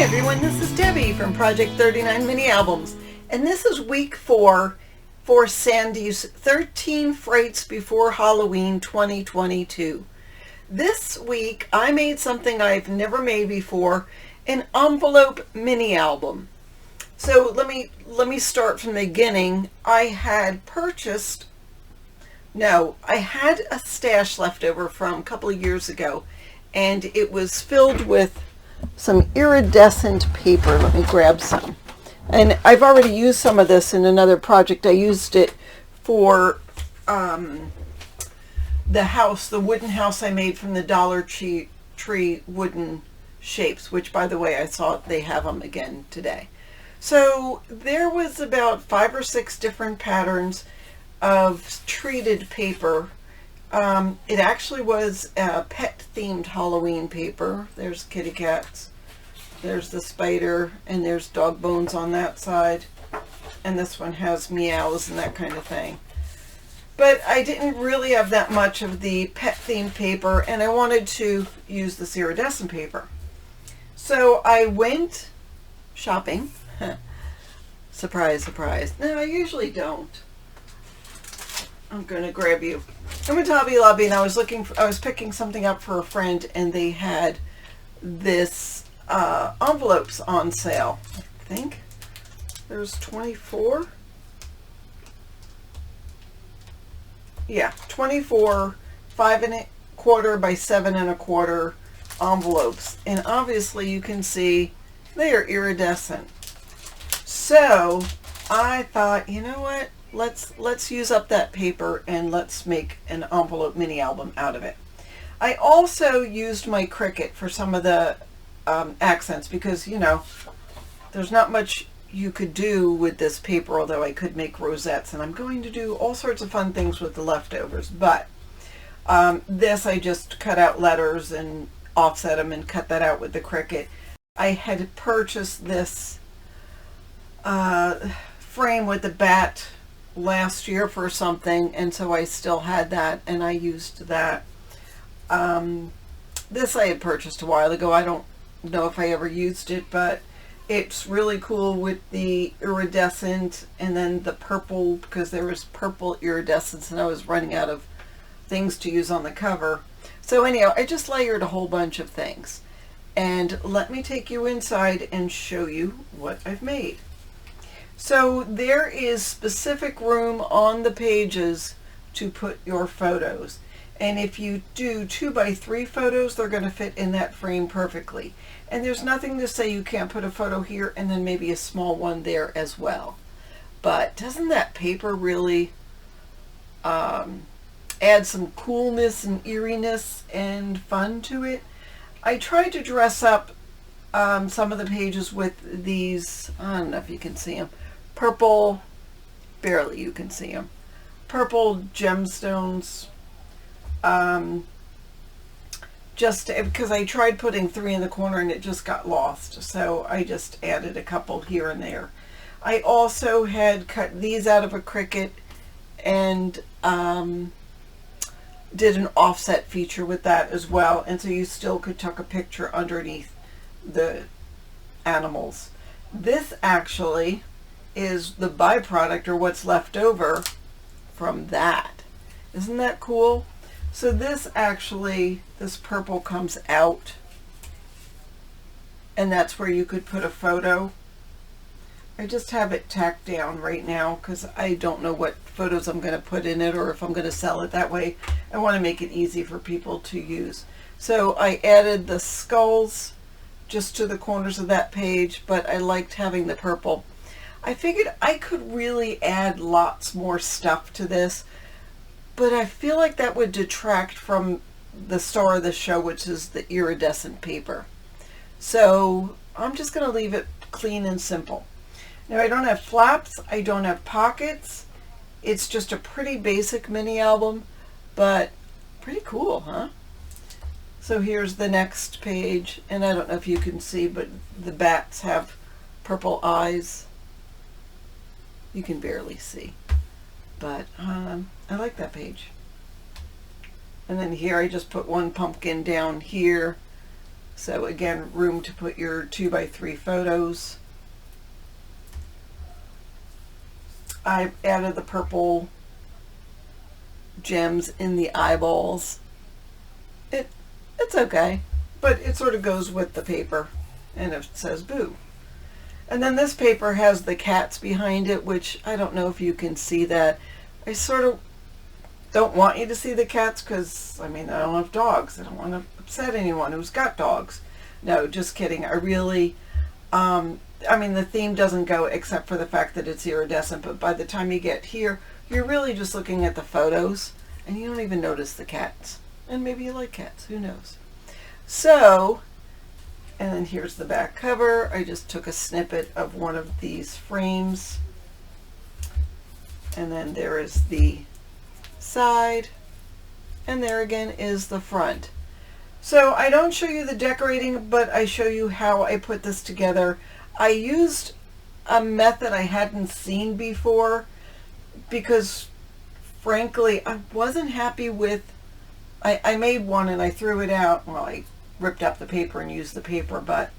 everyone, this is Debbie from Project 39 Mini Albums, and this is week 4 for Sandy's 13 Frights Before Halloween 2022. This week I made something I've never made before, an envelope mini album. So let me start from the beginning. I had a stash left over from a couple of years ago, and it was filled with some iridescent paper. Let me grab some. And I've already used some of this in another project. I used it for the wooden house I made from the Dollar Tree wooden shapes, which, by the way, I saw they have them again today. So there was about 5 or 6 different patterns of treated paper. It actually was a pet-themed Halloween paper. There's kitty cats, there's the spider, and there's dog bones on that side. And this one has meows and that kind of thing. But I didn't really have that much of the pet-themed paper, and I wanted to use this iridescent paper. So I went shopping. Surprise, surprise. No, I usually don't. I'm gonna grab you. I went to Hobby Lobby and I was picking something up for a friend, and they had this envelopes on sale. I think there's 24. Yeah, 24 5¼ by 7¼ envelopes, and obviously you can see they are iridescent. So I thought, you know what? Let's use up that paper and let's make an envelope mini album out of it. I also used my Cricut for some of the accents, because, you know, there's not much you could do with this paper, although I could make rosettes, and I'm going to do all sorts of fun things with the leftovers. But this, I just cut out letters and offset them and cut that out with the Cricut. I had purchased this frame with the bat last year for something, and so I still had that, and I used that. This I had purchased a while ago. I don't know if I ever used it, but it's really cool with the iridescent and then the purple, because there was purple iridescence and I was running out of things to use on the cover. So anyhow, I just layered a whole bunch of things, and let me take you inside and show you what I've made. So there is specific room on the pages to put your photos. And if you do 2 by 3 photos, they're going to fit in that frame perfectly. And there's nothing to say you can't put a photo here and then maybe a small one there as well. But doesn't that paper really add some coolness and eeriness and fun to it? I tried to dress up some of the pages with these, I don't know if you can see them, purple, barely you can see them, purple gemstones, just because I tried putting 3 in the corner and it just got lost, so I just added a couple here and there. I also had cut these out of a Cricut and did an offset feature with that as well, and so you still could tuck a picture underneath the animals. This actually is the byproduct, or what's left over from that. Isn't that cool? So this purple comes out, and that's where you could put a photo. I just have it tacked down right now because I don't know what photos I'm going to put in it, or if I'm going to sell it that way. I want to make it easy for people to use. So I added the skulls just to the corners of that page, but I liked having the purple. I figured I could really add lots more stuff to this, but I feel like that would detract from the star of the show, which is the iridescent paper. So I'm just going to leave it clean and simple. Now, I don't have flaps, I don't have pockets. It's just a pretty basic mini album, but pretty cool, huh? So here's the next page, and I don't know if you can see, but the bats have purple eyes. You can barely see, but I like that page. And then here I just put one pumpkin down here, So again, room to put your 2x3 photos. I added the purple gems in the eyeballs. It's okay, but it sort of goes with the paper, and it says boo. And then this paper has the cats behind it, which I don't know if you can see that. I sort of don't want you to see the cats because, I mean, I don't have dogs. I don't want to upset anyone who's got dogs. No, just kidding. I really, I mean, the theme doesn't go except for the fact that it's iridescent, but by the time you get here, you're really just looking at the photos, and you don't even notice the cats. And maybe you like cats, who knows. So, and then here's the back cover. I just took a snippet of one of these frames. And then there is the side. And there again is the front. So I don't show you the decorating, but I show you how I put this together. I used a method I hadn't seen before because, frankly, I wasn't happy with, I made one and I threw it out. Well, I ripped up the paper and used the paper, but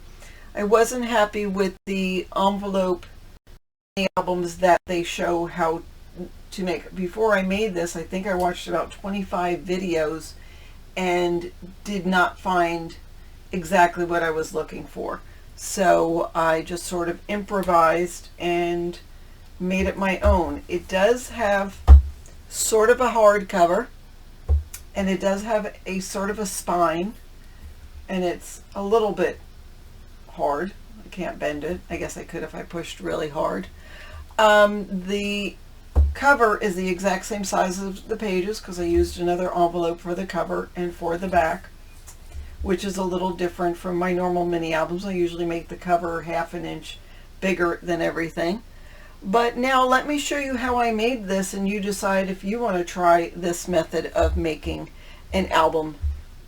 I wasn't happy with the envelope albums that they show how to make. Before I made this, I think I watched about 25 videos and did not find exactly what I was looking for. So I just sort of improvised and made it my own. It does have sort of a hard cover, and it does have a sort of a spine, and it's a little bit hard. I can't bend it. I guess I could if I pushed really hard. The cover is the exact same size as the pages because I used another envelope for the cover and for the back, which is a little different from my normal mini albums. I usually make the cover half an inch bigger than everything. But now let me show you how I made this, and you decide if you want to try this method of making an album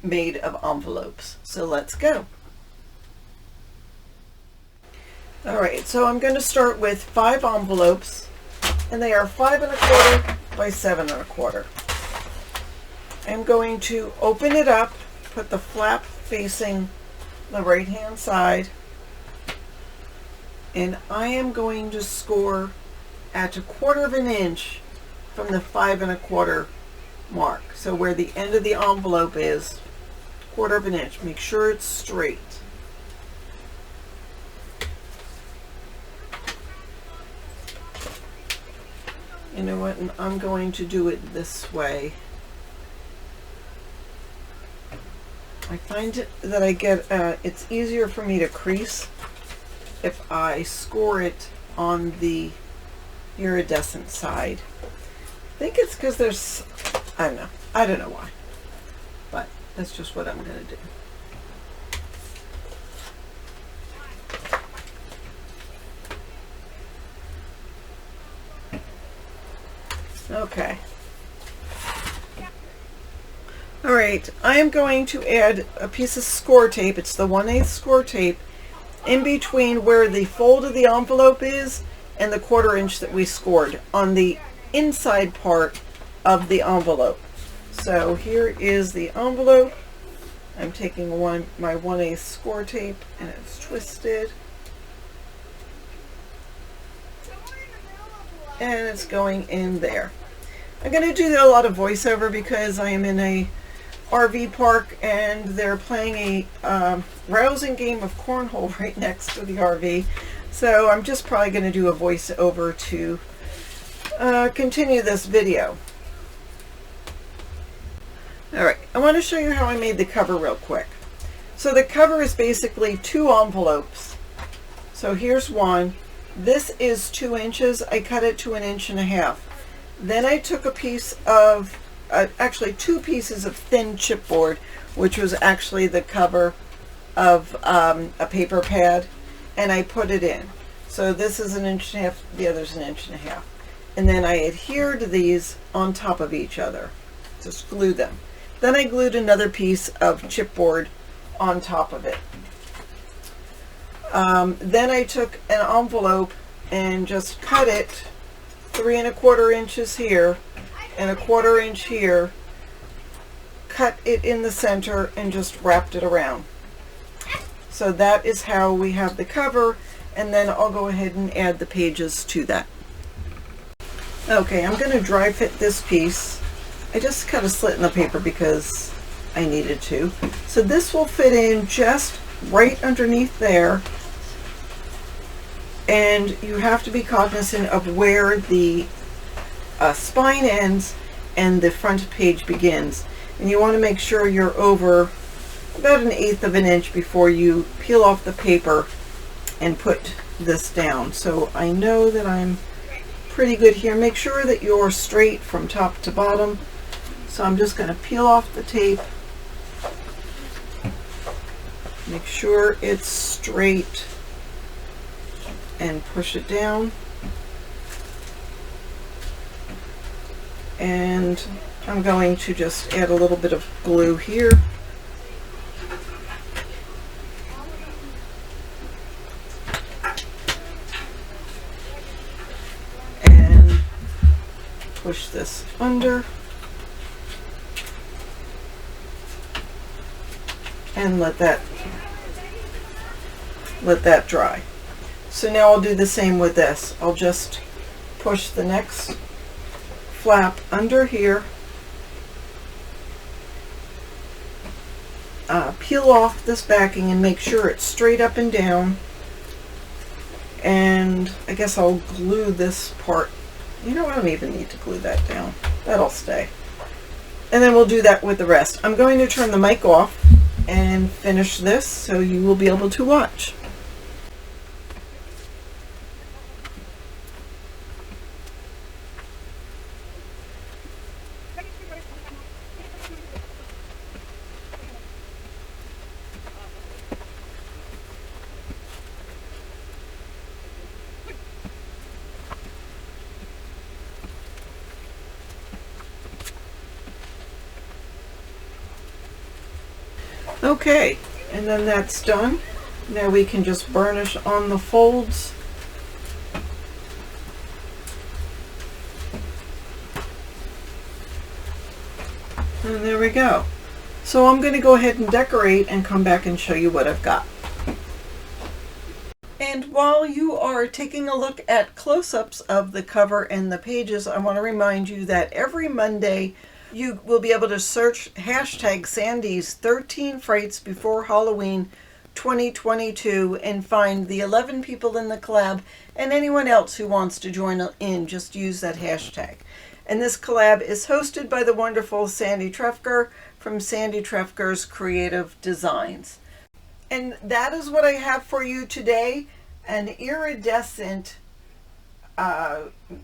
made of envelopes. So let's go. Alright, so I'm going to start with 5 envelopes, and they are 5 1/4 by 7 1/4. I'm going to open it up, put the flap facing the right hand side, and I am going to score at 1/4 inch from the 5 1/4 mark. So where the end of the envelope is, 1/4 inch. Make sure it's straight. You know what, and I'm going to do it this way. I find that I get, it's easier for me to crease if I score it on the iridescent side. I think it's because there's, I don't know why, but that's just what I'm going to do. Okay. All right, I am going to add a piece of score tape. It's the 1/8 score tape in between where the fold of the envelope is and the 1/4 inch that we scored on the inside part of the envelope. So here is the envelope. I'm taking my 1/8 score tape, and it's twisted. And it's going in there. I'm going to do a lot of voiceover because I am in a RV park and they're playing a rousing game of cornhole right next to the RV. So I'm just probably going to do a voiceover to continue this video. Alright, I want to show you how I made the cover real quick. So the cover is basically 2 envelopes. So here's one. This is 2 inches. I cut it to 1.5 inches. Then I took a piece of, actually 2 pieces of thin chipboard, which was actually the cover of a paper pad, and I put it in. So this is 1.5 inches, the other's 1.5 inches. And then I adhered these on top of each other, just glue them. Then I glued another piece of chipboard on top of it. Then I took an envelope and just cut it 3 1/4 inches here and 1/4 inch here, cut it in the center and just wrapped it around. So that is how we have the cover, and then I'll go ahead and add the pages to that. Okay, I'm going to dry fit this piece. I just cut a slit in the paper because I needed to. So this will fit in just right underneath there, and you have to be cognizant of where the spine ends and the front page begins, and you want to make sure you're over about 1/8 of an inch before you peel off the paper and put this down. So I know that I'm pretty good here. Make sure that you're straight from top to bottom. So I'm just going to peel off the tape. Make sure it's straight and push it down. And I'm going to just add a little bit of glue here. And push this under. And let that dry. So now I'll do the same with this. I'll just push the next flap under here, peel off this backing and make sure it's straight up and down, and I guess I'll glue this part. You know, I don't even need to glue that down. That'll stay. And then we'll do that with the rest. I'm going to turn the mic off and finish this so you will be able to watch. Okay, and then that's done. Now we can just burnish on the folds. And there we go. So I'm going to go ahead and decorate and come back and show you what I've got. And while you are taking a look at close-ups of the cover and the pages, I want to remind you that every Monday you will be able to search hashtag Sandy's 13 Frights Before Halloween 2022 and find the 11 people in the collab and anyone else who wants to join in. Just use that hashtag. And this collab is hosted by the wonderful Sandy Trefger from Sandy Trefger's Creative Designs. And that is what I have for you today, an Iridescent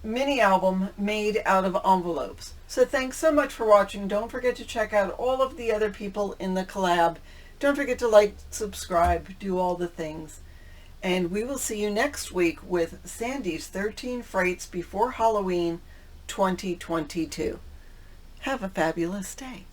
mini album made out of envelopes. So thanks so much for watching. Don't forget to check out all of the other people in the collab. Don't forget to like, subscribe, do all the things. And we will see you next week with Sandy's 13 Frights Before Halloween 2022. Have a fabulous day.